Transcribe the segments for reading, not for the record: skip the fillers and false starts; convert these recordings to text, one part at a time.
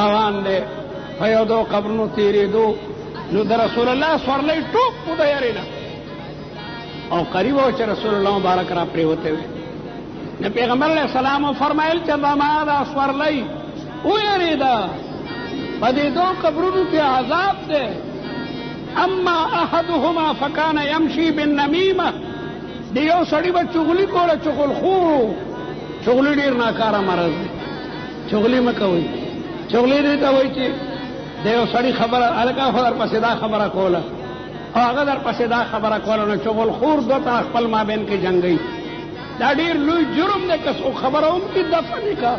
روان دے فیودو قبرنو تیری دو نو در رسول اللہ سورلئی ٹوک پودا یرینا او قریب ہو چھ رسول اللہ مبارک را پری ہوتے ہوئے نے پیغمبر علیہ السلام فرمائل چھ دمادا سورلئی او یریدا پدی دو قبرنو تی عذاب دے اما احدهما فکان یمشی بالنمیمہ دیو سڑی با چغلی کولا چغل خورو چغلی دیر ناکارا مرض دے چغلی مکوئی چغلی دیتا ہوئی چی دیو سڑی خبر الکا خدر پسیدہ خبر کولا او اگر پسیدہ خبر کولا نو چغل خور دو تا اخپل ما بین کی جنگئی دا دیر لوی جرم دے کسو خبر ان کی دفنی کا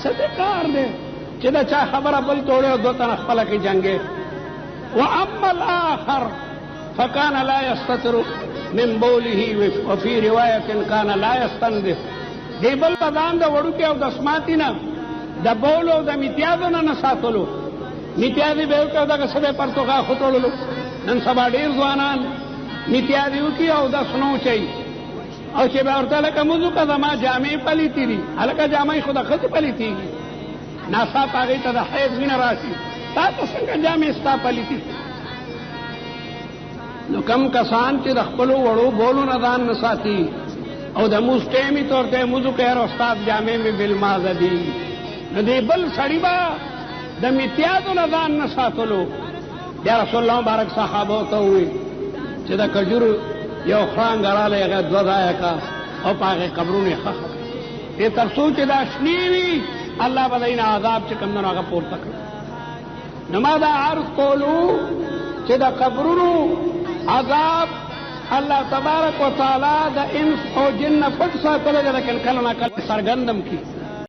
صدقار دے چی دا چا خبر بل توڑے دو تا اخپل کی جنگے واما الاخر فکان لا یستتر من بوله وفی روایت کان لا یستنده دی بل بدان دا وڑو کی او دسماتی نا دا بولو دا میتیادو نا نساتلو میتیادی بیو که دا کسبه پرتوغا خطولو نن سبا دیر زوانان میتیادیو کی او دا سنو چای او چه باورتا لکا مزو که دا ما جامعی پلیتی دی حلکا جامعی خدا خط پلیتی گی ناسا پاگئی تا دا حیض وین راشی تا تسنگا جامعی ستا پلیتی نو کم کسان چی دخپلو وڑو بولو ندان نساتی او دا موز ٹیمی طورتے موزو کہر استاد جامعی میں بالماز دی ندی بل سڑی با د میتیادو ندان نساتلو یا رسول اللہ مبارک صحابو تا ہوئی چی دا کجور یو خرانگ رالی اگر دو دایا کا او پاگے قبرونی خخ یہ ترسو چی دا شنیوی اللہ بدین عذاب چی کم دنو آگا پور تک نما دا عرض کولو چی دا قبرونو عذاب اللہ تبارک و تعالی دا انس او جن پٹ ساتلو لیکن کلنا کل سرگندم کی